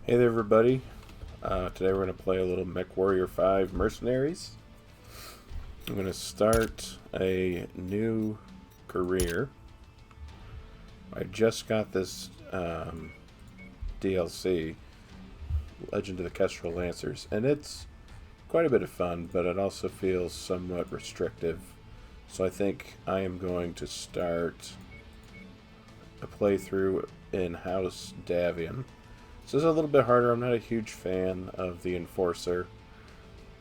Hey there, everybody. Today we're going to play a little MechWarrior 5 Mercenaries. I'm going to start a new career. I just got this DLC, Legend of the Kestrel Lancers, and it's quite a bit of fun, but it also feels somewhat restrictive. So I think I am going to start a playthrough in House Davion. So this is a little bit harder. I'm not a huge fan of the Enforcer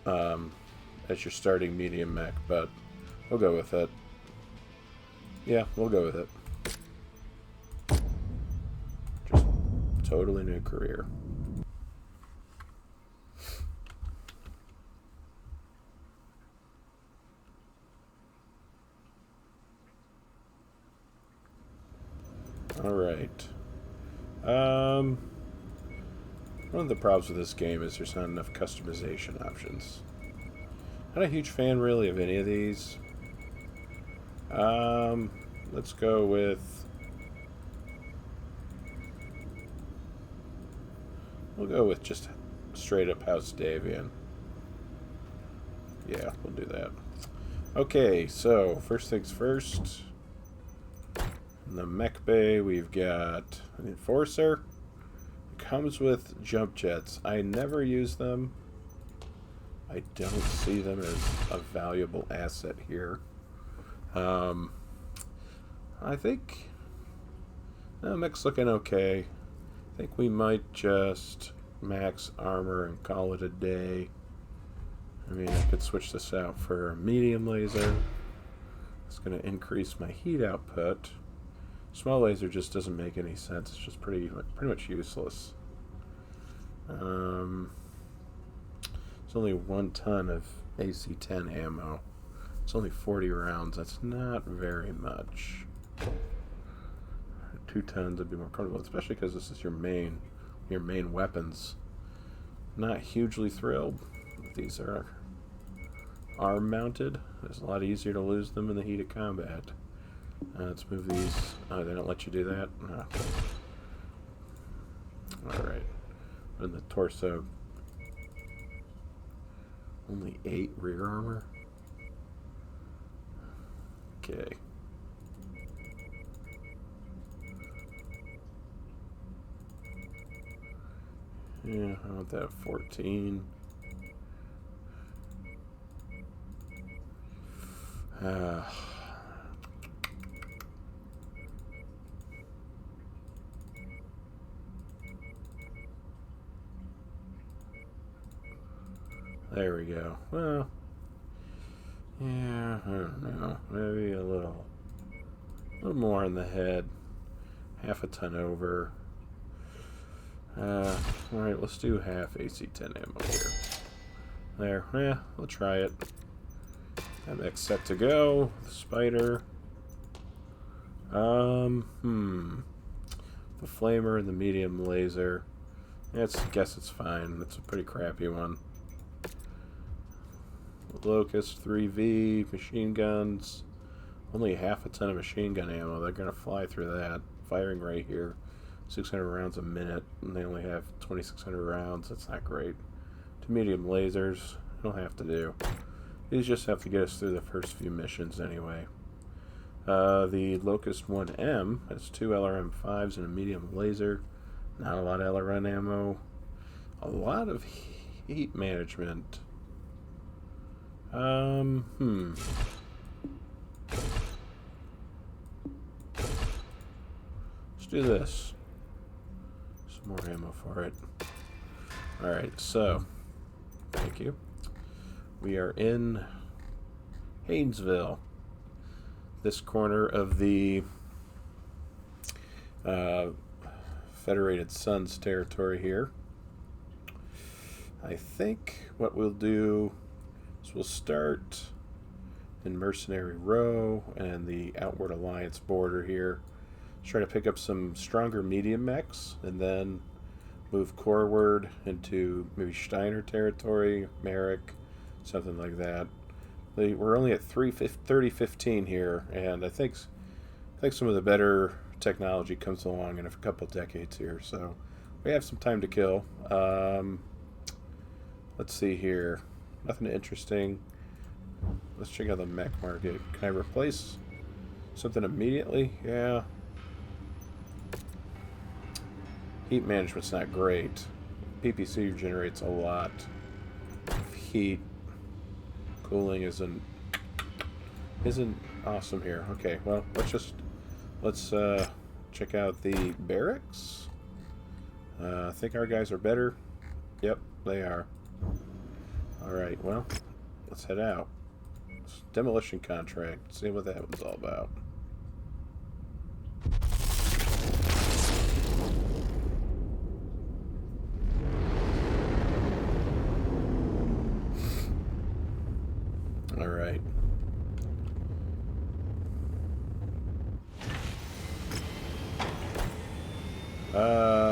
as your starting medium mech, but we'll go with it. Yeah, we'll go with it. Just totally new career. Alright. One of the problems with this game is there's not enough customization options. Not a huge fan, really, of any of these. Let's go with... We'll go with just straight up House Davion. Yeah, we'll do that. Okay, so first things first. In the Mech Bay, we've got an Enforcer. Comes with jump jets. I never use them. I don't see them as a valuable asset here. I think mech's looking okay. I think we might just max armor and call it a day. I mean, I could switch this out for a medium laser. It's going to increase my heat output. Small laser just doesn't make any sense. It's just pretty much useless. It's only 1 ton of AC-10 ammo. It's only 40 rounds. That's not very much. 2 tons would be more comfortable, especially because this is your main weapons. Not hugely thrilled. These are arm mounted. It's a lot easier to lose them in the heat of combat. Let's move these. Oh, they don't let you do that? No. Alright. And the torso. Only 8 rear armor? Okay. Yeah, I want that 14. There we go. Well, yeah, I don't know. Maybe a little more in the head. Half a ton over. Alright, let's do half AC-10 ammo here. There. Yeah, we'll try it. That mech's set to go. The spider. The flamer and the medium laser. I guess it's fine. It's a pretty crappy one. Locust 3V, machine guns. Only half a ton of machine gun ammo. They're going to fly through that. Firing right here. 600 rounds a minute. And they only have 2,600 rounds. That's not great. 2 medium lasers. Don't have to do. These just have to get us through the first few missions anyway. The Locust 1M has 2 LRM-5s and a medium laser. Not a lot of LRM ammo. A lot of heat management. Let's do this. Some more ammo for it. Alright, so thank you. We are in Haynesville. This corner of the Federated Sons territory here. I think what we'll do is we'll start in Mercenary Row and the Outward Alliance border here. Try to pick up some stronger medium mechs and then move forward into maybe Steiner territory, Merrick, something like that. We're only at 3015 here, and I think some of the better technology comes along in a couple decades here, so We have some time to kill. Let's see here. Nothing interesting. Let's check out the mech market. Can I replace something immediately? Yeah. Heat management's not great. PPC generates a lot of heat. Cooling isn't awesome here. Okay, well, let's check out the barracks. I think our guys are better. Yep, they are. Alright, well, let's head out. Demolition Contract. See what that was all about. Alright.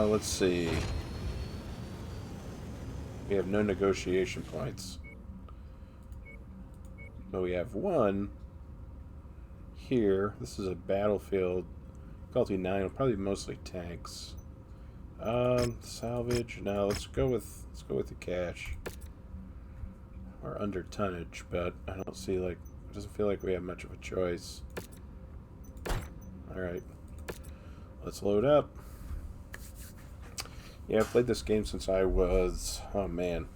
Let's see. We have no negotiation points. But we have one here. This is a battlefield. Difficulty 9, probably mostly tanks. Salvage. No, let's go with the cash. Or under tonnage, but I don't see it doesn't feel like we have much of a choice. Alright. Let's load up. Yeah, I've played this game since I was, oh man,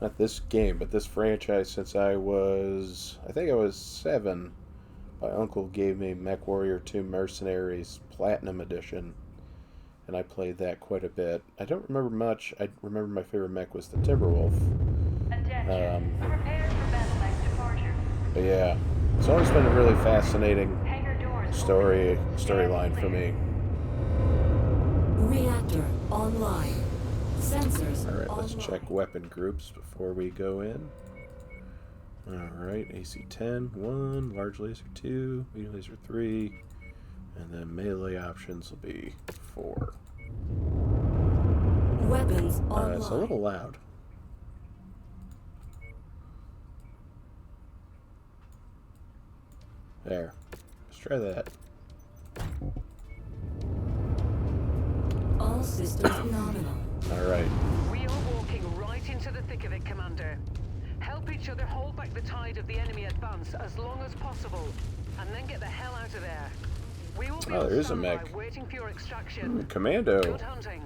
not this game, but this franchise since I think I was 7. My uncle gave me MechWarrior 2 Mercenaries Platinum Edition, and I played that quite a bit. I don't remember much. I remember my favorite mech was the Timberwolf. Attention. Prepare for battle mech departure. But yeah, it's always been a really fascinating storyline for me. Reactor online. Sensors Alright, let's online. check weapon groups before we go in. Alright, AC-10, 1, large laser 2, medium laser 3, and then melee options will be 4. Weapons online. It's a little loud. There. Let's try that. All systems nominal. Alright. We are walking right into the thick of it, Commander. Help each other hold back the tide of the enemy advance as long as possible, and then get the hell out of there. We will be on there is a standby mech. waiting for your extraction. Commando. Good hunting.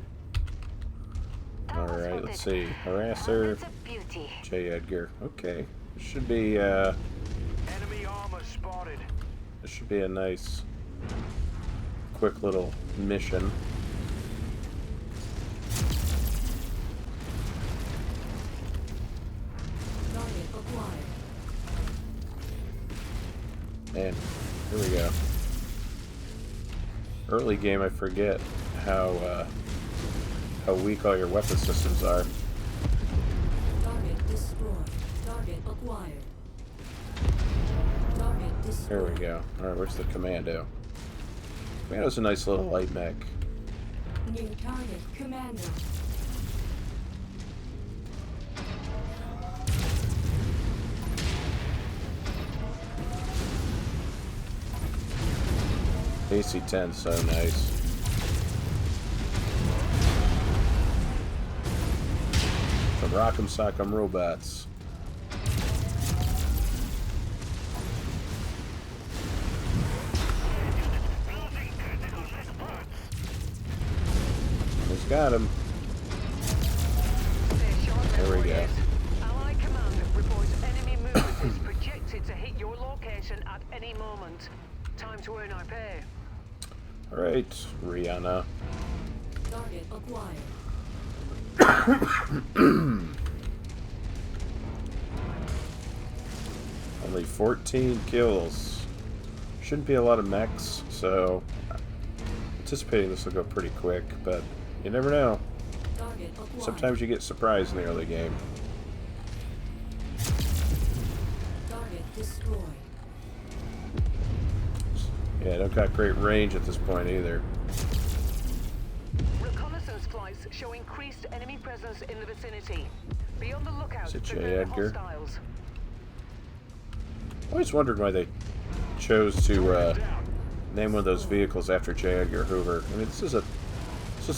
Alright, let's see. Harasser. J. Edgar. Okay. This should be, Enemy armor spotted. this should be a nice, quick little mission. Target acquired. And here we go. Early game, I forget how weak all your weapon systems are. Target destroyed. Target acquired. Target destroyed. Here we go. Alright, where's the Commando? Commando's a nice little light mech. New target commando. AC-10's so nice. The Rock'em Sock'em robots. He's got him. There we go. Allied command reports enemy movement is projected to hit your location at any moment. Time to earn our pay. Alright, Rihanna. Target acquired. Only 14 kills. Shouldn't be a lot of mechs, so anticipating this will go pretty quick, but you never know. Target acquired. Sometimes you get surprised in the early game. Target destroyed. Yeah, don't got great range at this point either. Reconnaissance flights show increased enemy presence in the vicinity. Be on the lookout Is it for J. further Edgar? hostiles. I always wondered why they chose to name one of those vehicles after J. Edgar Hoover. I mean, this is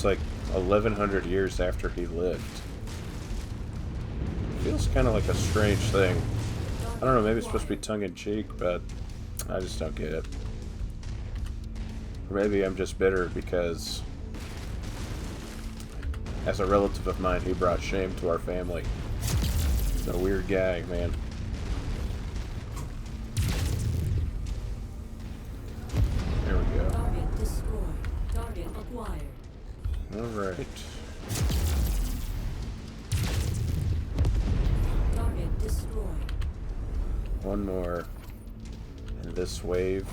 like 1,100 years after he lived. Feels kind of like a strange thing. I don't know, maybe it's supposed to be tongue-in-cheek, but I just don't get it. Or maybe I'm just bitter because, as a relative of mine, he brought shame to our family. He's a weird guy, man. There we go. Target destroyed. Target acquired. Alright. Target destroyed. One more in this wave.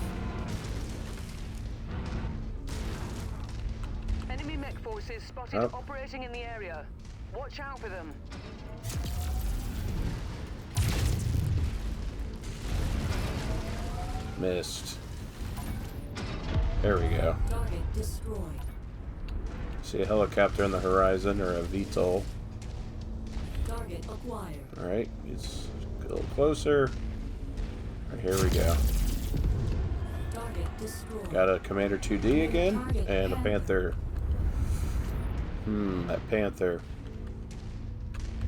Enemy mech forces spotted Oh. operating in the area. Watch out for them. Missed. There we go. Target destroyed. See a helicopter on the horizon, or a VTOL. Target acquired. Alright, it's a little closer. Right, here we go. Target destroyed. Got a Commander 2D again, and a Panther. That Panther.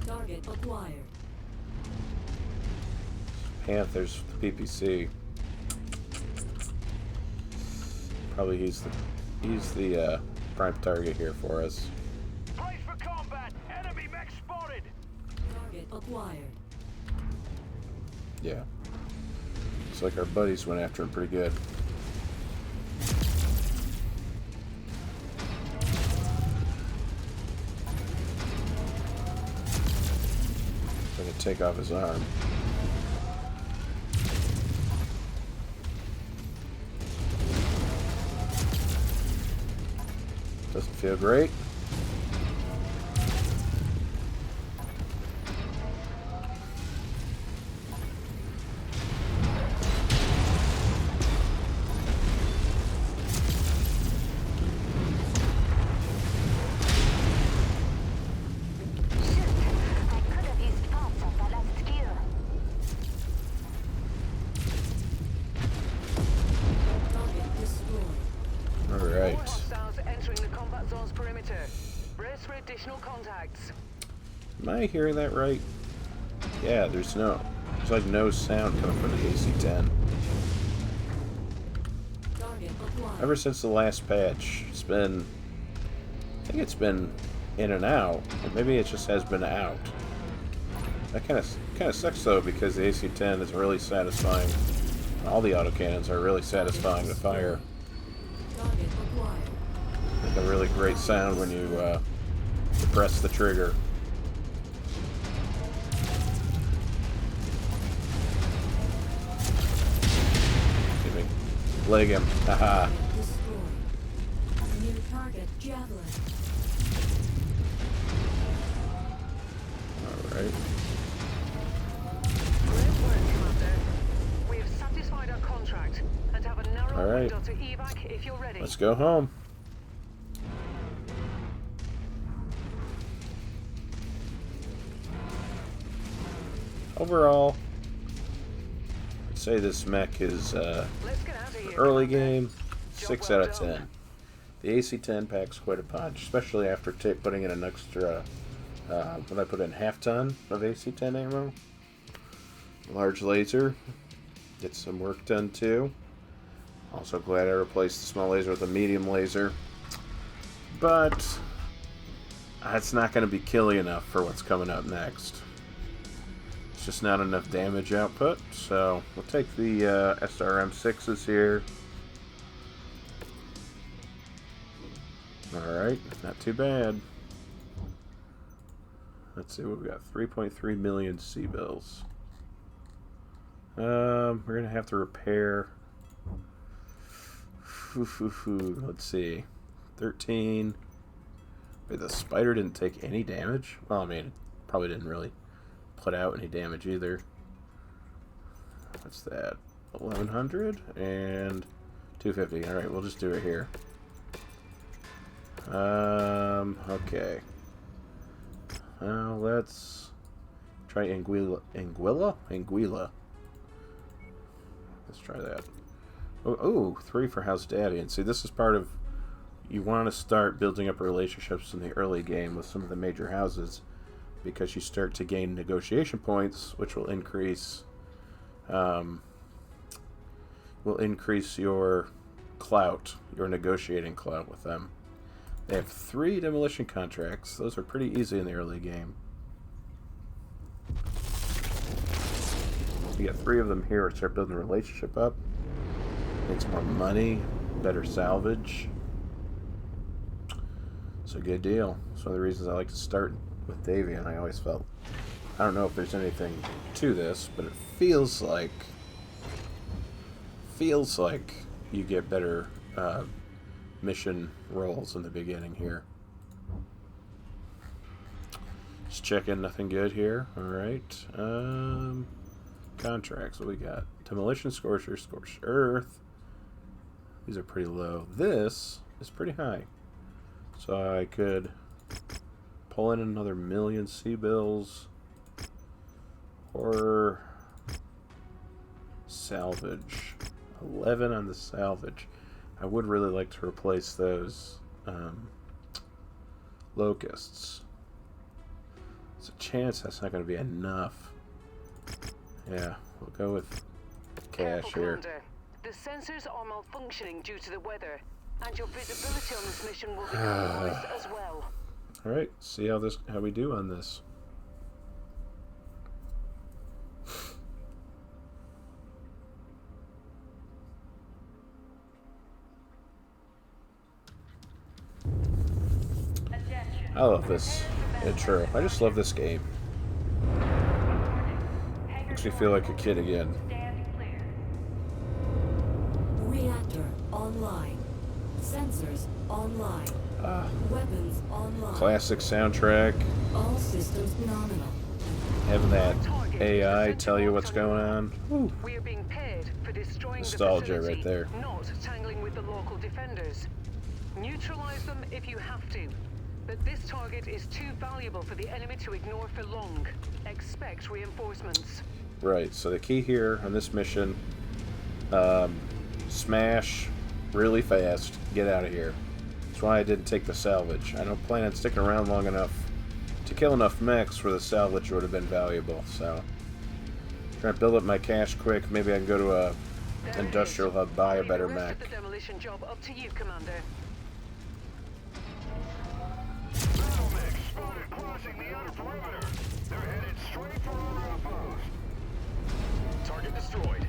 Target acquired. Panther's the PPC. Probably he's the prime target here for us. Brace for combat! Enemy mech spotted! Target acquired. Yeah. Looks like our buddies went after him pretty good. Gonna take off his arm. Doesn't feel great. I could have used parts of the last gear. Target destroyed. All More right. hostiles entering the combat zone's perimeter. Brace for additional contacts. Am I hearing that right? Yeah, there's like no sound coming from the AC-10. Target acquired. Ever since the last patch, I think it's been in and out, or maybe it just has been out. That kind of sucks though, because the AC-10 is really satisfying. All the autocannons are really satisfying to fire. Target acquired. Make a really great sound when you press the trigger. Give me, leg him. Haha. Target destroyed. New target javelin. All right. Great work, Commander. We have satisfied our contract and have a narrow All right. window to evac if you're ready. Let's go home. Overall, I'd say this mech is Let's get out of here. early Commander. game, Job 6 well out of done. 10. The AC-10 packs quite a punch, especially after putting in an extra, when I put in half ton of AC-10 ammo. Large laser, get some work done too. Also glad I replaced the small laser with a medium laser. But that's not going to be killy enough for what's coming up next. It's just not enough damage output, so we'll take the SRM6s here. Alright, not too bad. Let's see what we got. 3.3 million C-bills. We're gonna have to repair. Let's see. 13. Wait, the spider didn't take any damage? Well, I mean, probably didn't really put out any damage either. What's that? 1100 and 250. Alright, we'll just do it here. Okay. Let's try Anguilla. Let's try that. Oh, 3 for House Davion. See, this is part of you want to start building up relationships in the early game with some of the major houses, because you start to gain negotiation points, which will increase your clout, your negotiating clout with them. They have 3 demolition contracts. Those are pretty easy in the early game. You get 3 of them here. Start building a relationship up. Makes more money, better salvage. It's a good deal. It's one of the reasons I like to start with Davion. I always felt, I don't know if there's anything to this, but it feels like you get better mission rolls in the beginning here. Just checking, nothing good here. Alright. Contracts, what we got? Demolition, Scorcher, Scorched Earth. These are pretty low. This is pretty high. So I could pull in another 1,000,000 C-bills. Or salvage. 11 on the salvage. I would really like to replace those locusts. There's a chance that's not going to be enough. Yeah, we'll go with cash here. Commander. The sensors are malfunctioning due to the weather, and your visibility on this mission will be compromised as well. Alright, see how we do on this. I love this intro. I just love this game. Makes me feel like a kid again. Stand clear. Reactor online. Sensors online. Weapons online. Classic soundtrack. All systems nominal. Having that AI tell you what's going on. Whew. We are being paid for destroying Nostalgia the facility, right there. not tangling with the local defenders. Neutralize them if you have to, but this target is too valuable for the enemy to ignore for long. Expect reinforcements. Right, so the key here on this mission, smash really fast, get out of here. That's why I didn't take the salvage. I don't plan on sticking around long enough to kill enough mechs where the salvage would have been valuable, so trying to build up my cash quick. Maybe I can go to a industrial hub, buy a better The rest of mech. the demolition job up to you, Commander. Battle mech spotted crossing the outer perimeter. They're headed straight for our outpost. Target destroyed.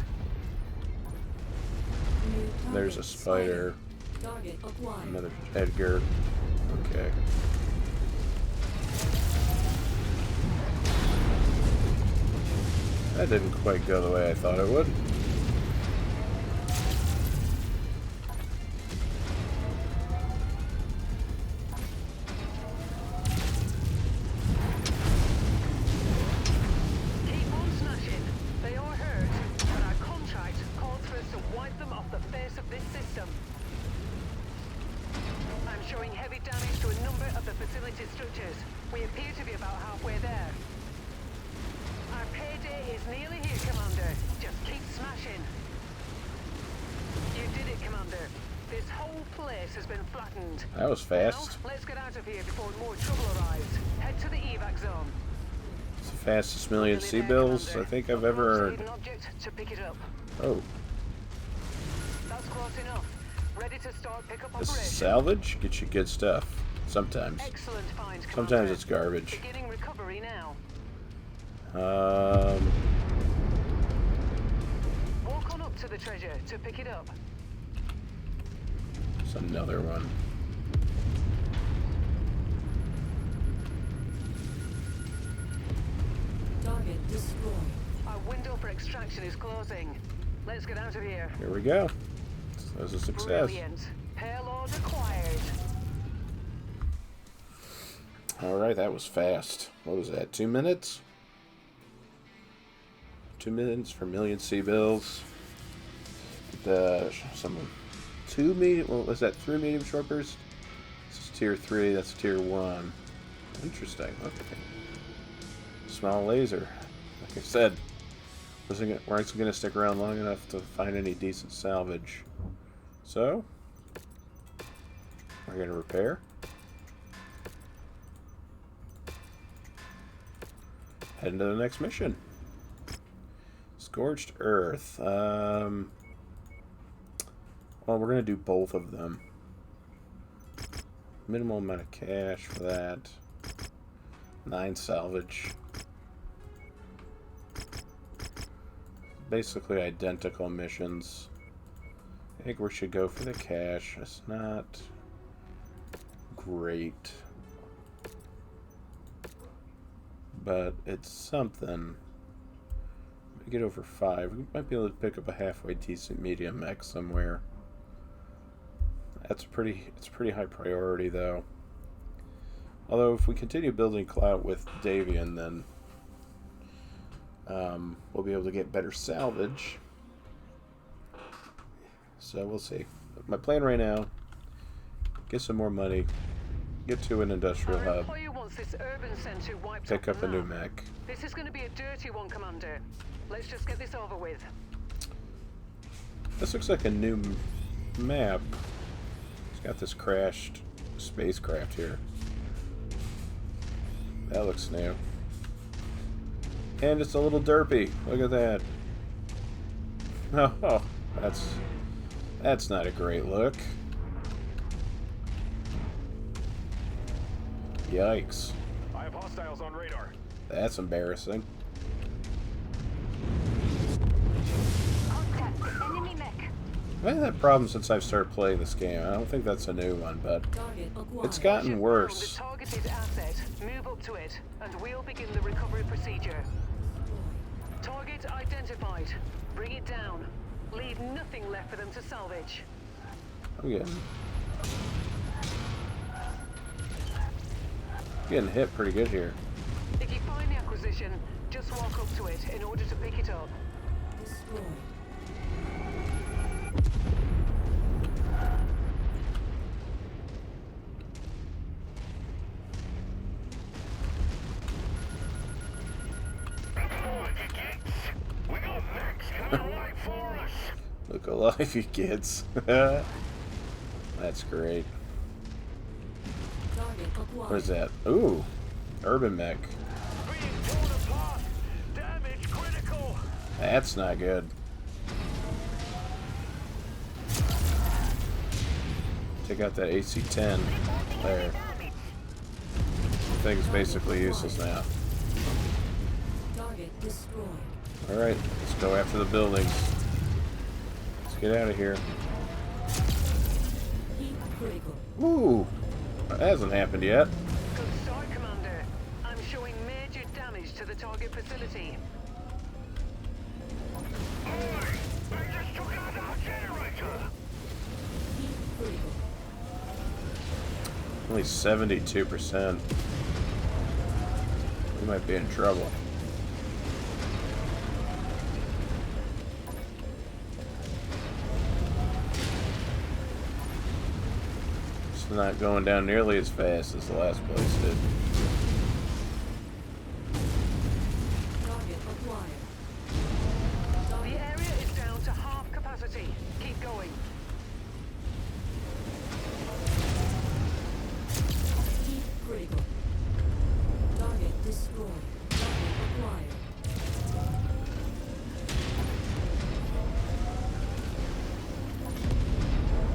New target There's a spider, Target acquired. another Edgar. Okay. That didn't quite go the way I thought it would. Keep on smashing. They are hurt, but our contract called for us to wipe them off the face of this system. I'm showing heavy damage to a number of the facility structures. We appear to be about halfway there. Our payday is nearly here, Commander. Just keep smashing. You did it, Commander. This whole place has been flattened. That was fast. Now, let's get out of here before more trouble arrives. Head to the evac zone. It's the fastest 1,000,000 Nearly there, C-bills I Commander. think I've Look ever for earned. an object to pick it up. Oh, That's close enough. Ready to start pickup this operation. salvage gets you good stuff. Sometimes. Excellent find, Commander. Sometimes it's garbage. Beginning recovery now. Walk on up to the treasure to pick it up. It's another one. Target destroyed. Our window for extraction is closing. Let's get out of here. Here we go. That was a success. Brilliant. Payload acquired. Alright, that was fast. What was that, 2 minutes? 2 minutes for 1,000,000 C-bills. Some 2 medium, what was that, 3 medium short bursts? This is tier 3, that's tier 1. Interesting, okay. Small laser. Like I said, weren't going to stick around long enough to find any decent salvage. So, We're going to repair. Head into the next mission. Scorched Earth. Well, we're going to do both of them. Minimal amount of cash for that. 9 salvage. Basically identical missions. I think we should go for the cash. It's not great, but it's something. We get over 5. We might be able to pick up a halfway decent medium mech somewhere. It's a pretty high priority though. Although if we continue building clout with Davion, then we'll be able to get better salvage. So we'll see. My plan right now: get some more money, get to an industrial hub, Wants this urban center wiped pick off up the a new map. mech. This is going to be a dirty one, Commander. Let's just get this over with. This looks like a new map. It's got this crashed spacecraft here. That looks new. And it's a little derpy. Look at that. Oh, that's not a great look. Yikes. I have hostiles on radar. That's embarrassing. Contact. Enemy mech. I've had that problem since I've started playing this game. I don't think that's a new one, but Target acquired. it's gotten The worse. targeted asset. Move up to it, and we'll begin the recovery procedure. Target identified. Bring it down. Leave nothing left for them to salvage. I'm getting hit pretty good here. If you find the acquisition, just walk up to it in order to pick it up. Destroyed. We got mechs coming right for us. Look alive, you kids. That's great. Target acquired. What is that? Ooh, urban mech. Being torn apart. Damage critical. That's not good. Take out that AC-10 there. The thing's basically useless now. Target destroyed. Alright, let's go after the buildings. Let's get out of here. Heat critical. Ooh, that hasn't happened yet. Good start, Commander. I'm showing major damage to the target facility. Hey, they just took out our generator. Heat critical. Only 72%. We might be in trouble. It's not going down nearly as fast as the last place did. Target acquired. The area is down to half capacity. Keep going. Heat critical. Target destroyed. Target acquired.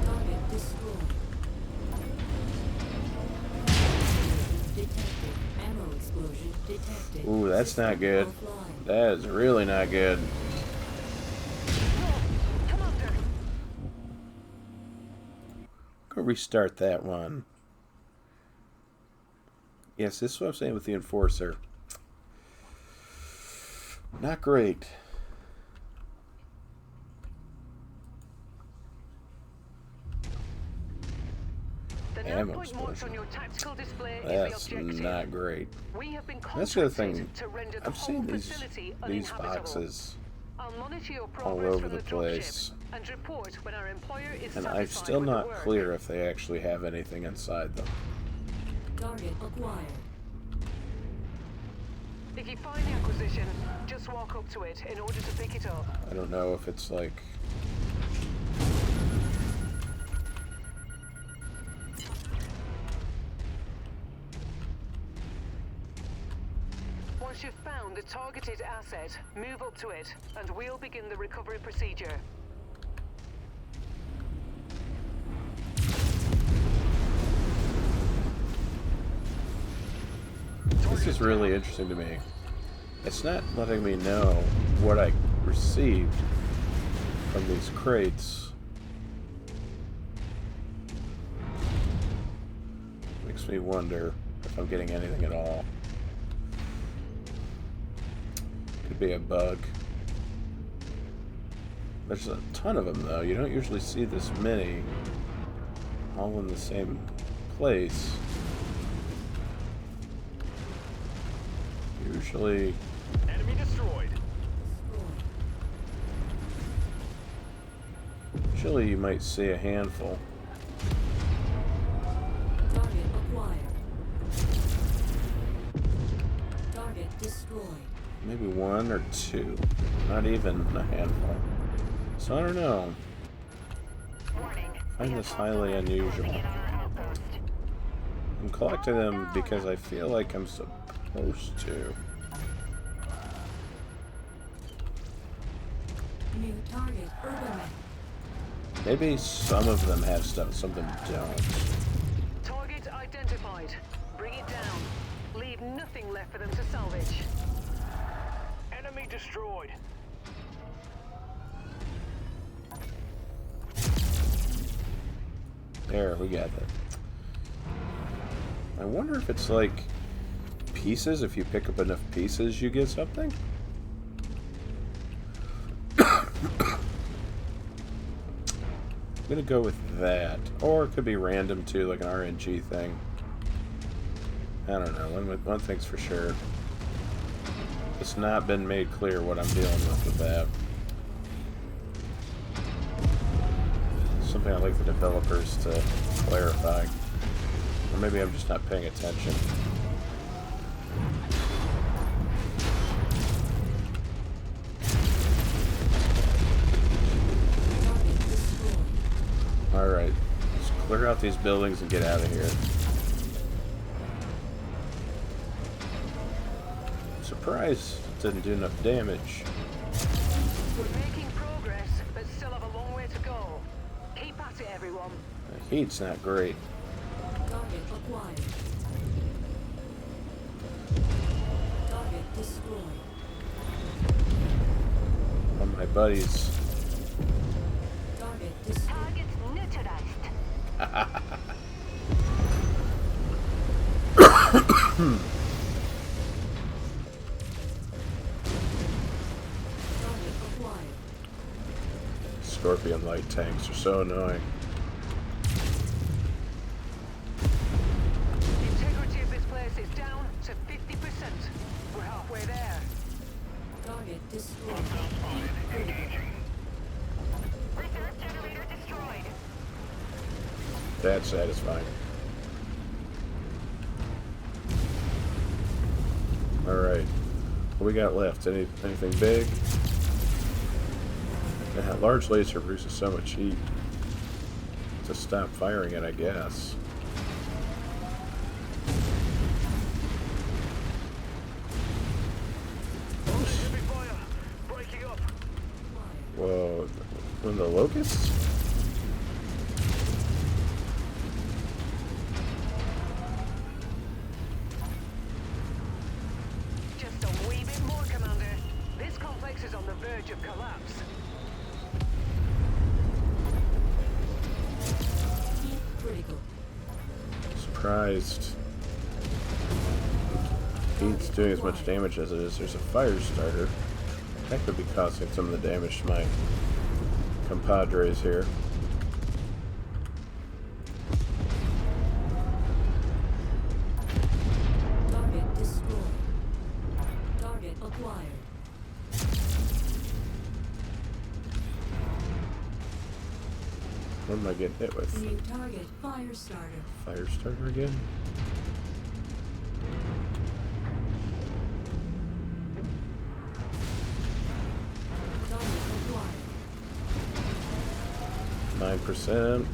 Target destroyed. Detected. Ammo explosion detected. Ooh, that's not good. Offline. That is really not good. Commander, Go restart that one. Yes, this is what I'm saying with the Enforcer. Not great. the Ammo 9-point marks explosion. on your tactical display is the That's objective. not great. We have been That's the other contracted thing. to render the I've whole seen these facility these uninhabitable. boxes, I'll monitor your all progress over from the dropship place. and report when our employer is and I'm satisfied still with the not work. clear if they actually have anything inside them. Target acquired. If you find the acquisition, just walk up to it in order to pick it up. I don't know if it's like Once you've found the targeted asset, move up to it, and we'll begin the recovery procedure. This is really interesting to me. It's not letting me know what I received from these crates. Makes me wonder if I'm getting anything at all. Could be a bug. There's a ton of them, though. You don't usually see this many all in the same place. Usually... Enemy destroyed. Usually you might see a handful. Target acquired. Target destroyed. Maybe one or two. Not even a handful. So I don't know. Warning. I find this highly unusual. On our outpost. I'm collecting them because I feel like I'm supposed to. New target urban. Maybe some of them have stuff, some of them don't. Target identified. Bring it down. Leave nothing left for them to salvage. Enemy destroyed. There, we got that. I wonder if it's like pieces. If you pick up enough pieces, you get something? I'm gonna go with that. Or it could be random too, like an RNG thing. I don't know. One thing's for sure. It's not been made clear what I'm dealing with that. Something I'd like the developers to clarify. Or maybe I'm just not paying attention. Alright, let's clear out these buildings and get out of here. I'm surprised it didn't do enough damage. We're making progress, but still have a long way to go. Keep at it, everyone. The heat's not great. Target acquired. Target destroyed. One of my buddies. Target destroyed. Target neutralized. Target acquired. Scorpion light tanks are so annoying. The integrity of this place is down to 50%. We're halfway there. Target destroyed. Reserve generator destroyed. That's satisfying. Alright. What we got left? Anything big? That large laser produces so much heat. To stop firing it, I guess. Heavy fire. Breaking up. Whoa. From the locusts? Just a wee bit more, Commander. This complex is on the verge of collapse. Heat critical. Surprised. Heat's doing as much damage as it is. There's a fire starter. That could be causing some of the damage to my compadres here. Target destroyed. Target acquired. What am I getting hit with? New target fire starter. Fire starter again? Target acquired. 9%.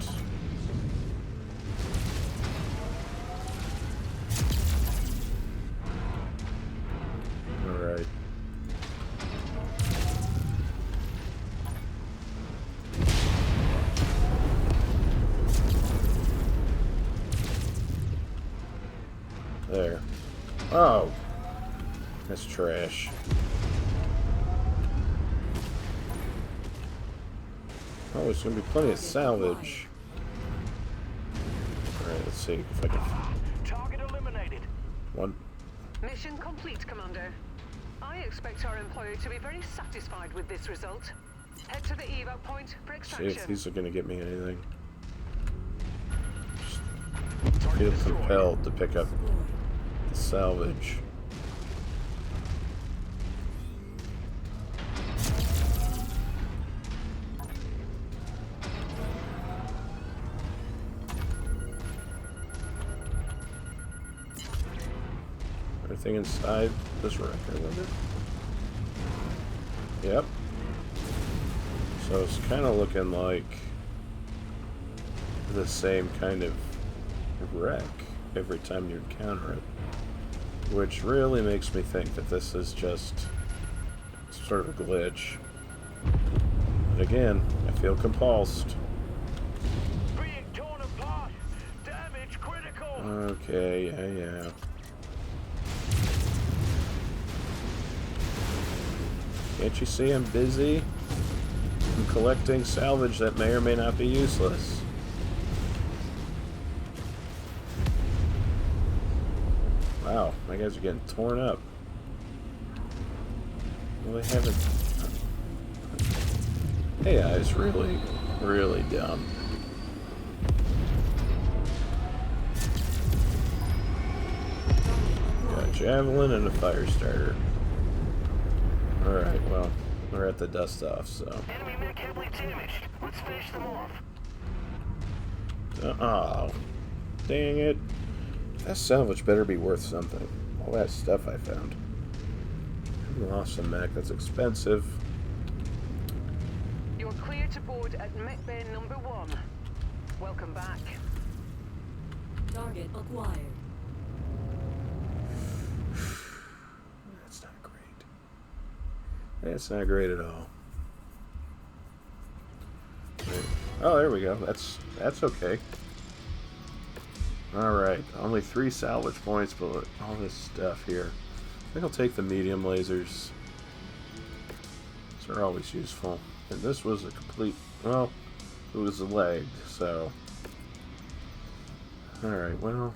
There. Oh! That's trash. Oh, there's gonna be plenty of salvage. Alright, let's see if I can... Target eliminated. One. Mission complete, Commander. I expect our employer to be very satisfied with this result. Head to the evac point for See extraction. if these are gonna get me anything. Target Feel destroyed. compelled to pick up the salvage. Everything inside this wrecker with it? Yep. So it's kind of looking like the same kind of wreck every time you encounter it, which really makes me think that this is just sort of a glitch. But again, I feel compulsed. Being torn apart. Damage critical. Okay, yeah. Can't you see I'm busy? I'm collecting salvage that may or may not be useless. Wow, my guys are getting torn up. Well, they haven't... AI is really, really dumb. Got a javelin and a fire starter. Alright, well, we're at the dust off, so... Enemy mech heavily damaged. Let's finish them off. Oh, dang it. That salvage better be worth something. All that stuff I found. I lost some mech. That's expensive. You're clear to board at Mech Bay number 1. Welcome back. Target acquired. That's not great. That's not great at all. Right. Oh, there we go. That's okay. Alright, only 3 salvage points, but all this stuff here. I think I'll take the medium lasers. These are always useful. And this was a complete... well, it was lagged, so... Alright, well...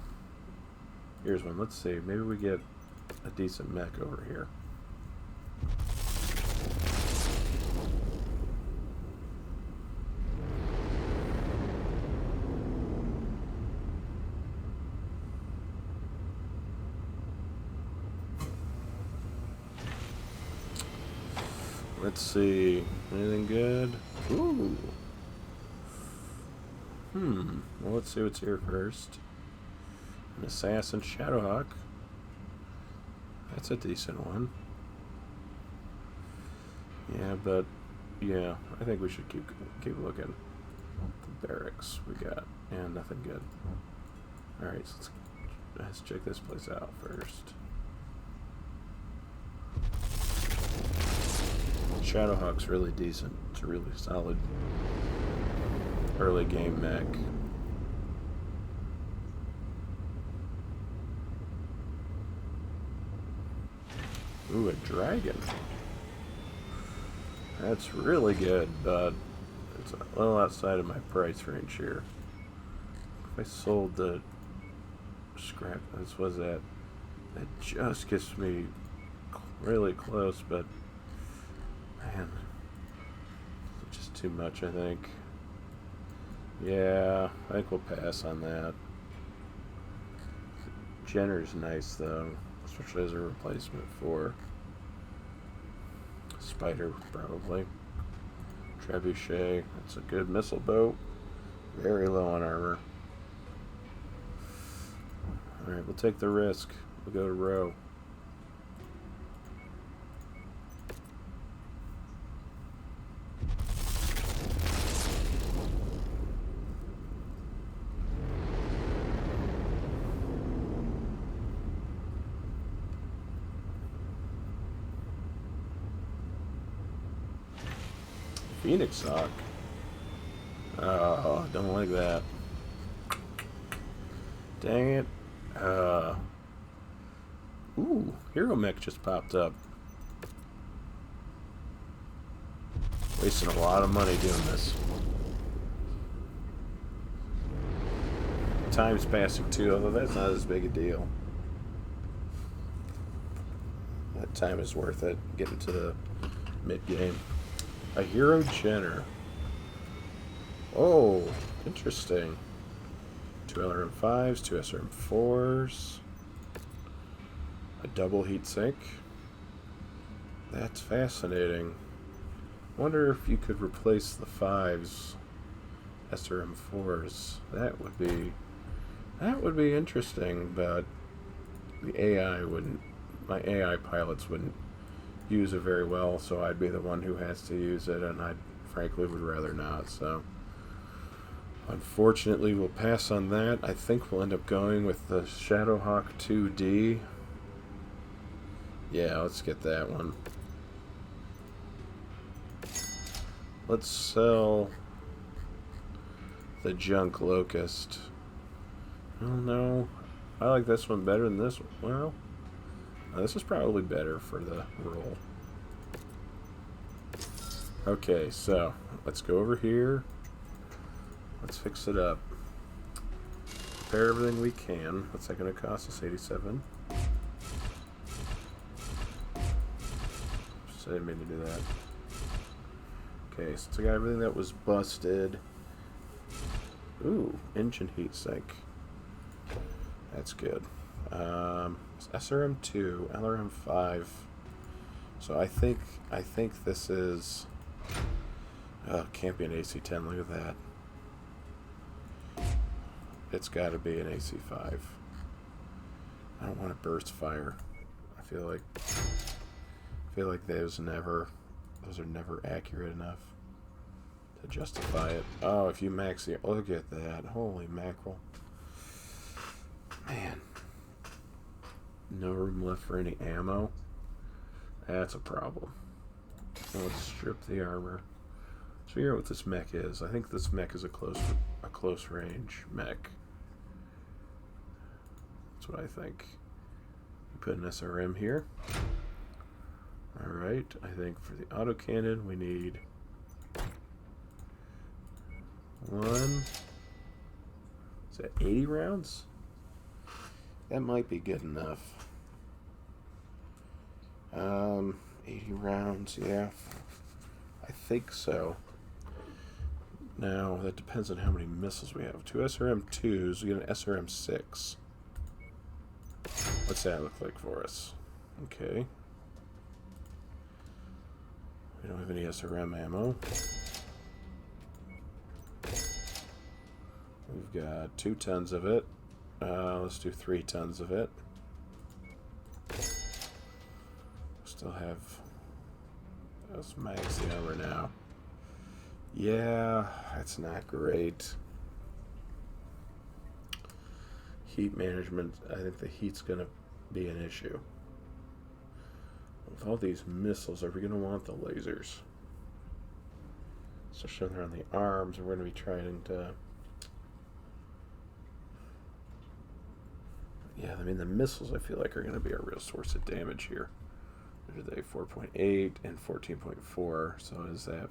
here's one. Let's see. Maybe we get a decent mech over here. Let's see. Anything good? Ooh. Well, let's see what's here first. An assassin Shadowhawk. That's a decent one. Yeah, but yeah, I think we should keep looking. The barracks we got, and nothing good. All right, so let's check this place out first. Shadowhawk's really decent. It's a really solid early game mech. Ooh, a dragon. That's really good, but it's a little outside of my price range here. If I sold the scrap, this was that. That just gets me really close, but man, it's just too much, I think. Yeah, I think we'll pass on that. Jenner's nice, though, especially as a replacement for Spider, probably. Trebuchet, that's a good missile boat. Very low on armor. Alright, we'll take the risk. We'll go to row. Phoenix Hawk. Oh, don't like that. Dang it. Ooh, Hero Mech just popped up. Wasting a lot of money doing this. Time's passing too, although that's not as big a deal. That time is worth it, getting to the mid-game. A Hero Jenner. Oh, interesting. 2 LRM5s, 2 SRM4s. A double heatsink. That's fascinating. Wonder if you could replace the 5s SRM4s. That would be interesting, but the AI wouldn't, my AI pilots wouldn't use it very well, so I'd be the one who has to use it, and I frankly would rather not. So unfortunately we'll pass on that. I think we'll end up going with the Shadowhawk 2D. Yeah, let's get that one. Let's sell the Junk Locust. Oh no, I like this one better than this one. Well, this is probably better for the roll. Okay, so let's go over here. Let's fix it up. Repair everything we can. What's that going to cost us? 87. So I didn't mean to do that. Okay, so I got everything that was busted. Ooh, engine heat sink. That's good. SRM2, LRM5. So I think this is. Can't be an AC10. Look at that. It's got to be an AC5. I don't want to burst fire. I feel like those are never accurate enough to justify it. Oh, if you max the, look at that. Holy mackerel. Man. No room left for any ammo. That's a problem. Now let's strip the armor. So figure out what this mech is. I think this mech is a close range mech. That's what I think. You put an SRM here. Alright, I think for the autocannon we need one. Is that 80 rounds? That might be good enough. 80 rounds, yeah. I think so. Now, that depends on how many missiles we have. 2 SRM2s, we get an SRM6. What's that look like for us? Okay. We don't have any SRM ammo. We've got 2 tons of it. Let's do 3 tons of it. Still have. Let's max the armor now. Yeah, that's not great. Heat management. I think the heat's gonna be an issue. With all these missiles, are we going to want the lasers? Especially when they're on the arms, we're going to be trying to... Yeah, I mean, the missiles, I feel like, are going to be a real source of damage here. What are they? 4.8 and 14.4. So is that...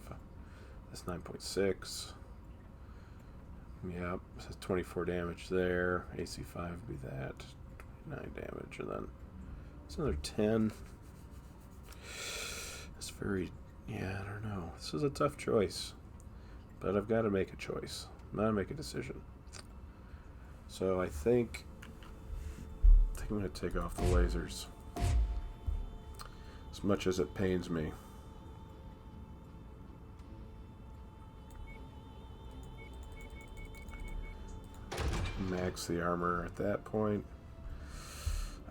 That's 9.6. Yep, so 24 damage there. AC5 would be that. 29 damage, and then... It's another 10... It's very, yeah, I don't know. This is a tough choice, but I've got to make a choice. I'm going to make a decision. So I think I'm going to take off the lasers. As much as it pains me. Max the armor at that point.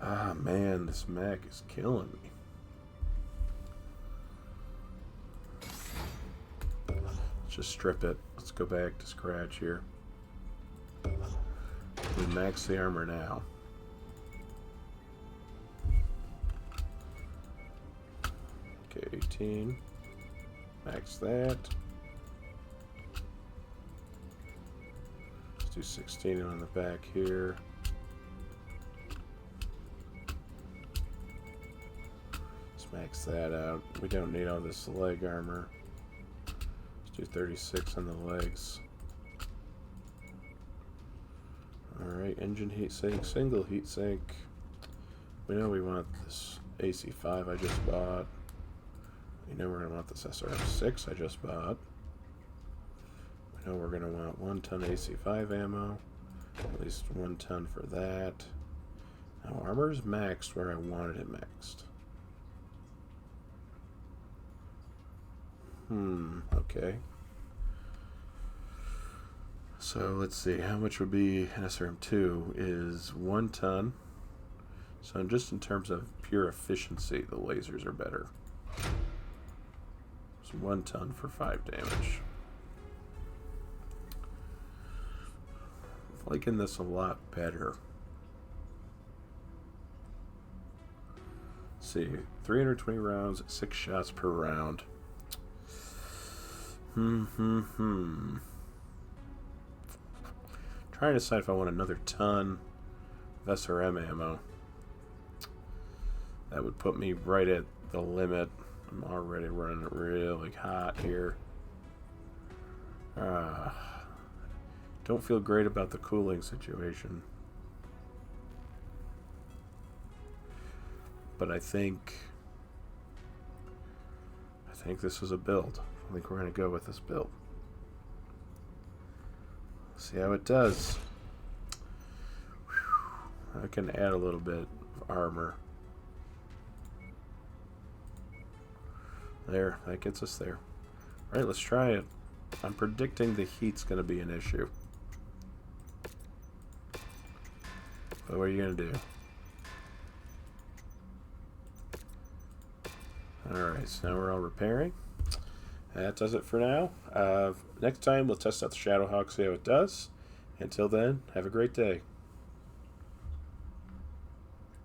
Ah, man, this mech is killing me. Just strip it. Let's go back to scratch here. We max the armor now. Okay, 18. Max that. Let's do 16 on the back here. Max that out. We don't need all this leg armor. Let's do 36 on the legs. Alright, engine heat sink, single heat sink. We know we want this AC5 I just bought. We know we're going to want this SRM6 I just bought. We know we're going to want 1 ton AC5 ammo. At least 1 ton for that. Now, armor's maxed where I wanted it maxed. Okay. So, let's see. How much would be an SRM2 is 1 ton. So, just in terms of pure efficiency, the lasers are better. So, 1 ton for 5 damage. I'm liking this a lot better. Let's see. 320 rounds, 6 shots per round. Trying to decide if I want another ton of SRM ammo. That would put me right at the limit. I'm already running it really hot here. Don't feel great about the cooling situation. But I think this is a build. I think we're going to go with this build. See how it does. Whew. I can add a little bit of armor. There, that gets us there. Alright, let's try it. I'm predicting the heat's going to be an issue. But what are you going to do? Alright, so now we're all repairing. That does it for now. Next time, we'll test out the Shadowhawk, see how it does. Until then, have a great day.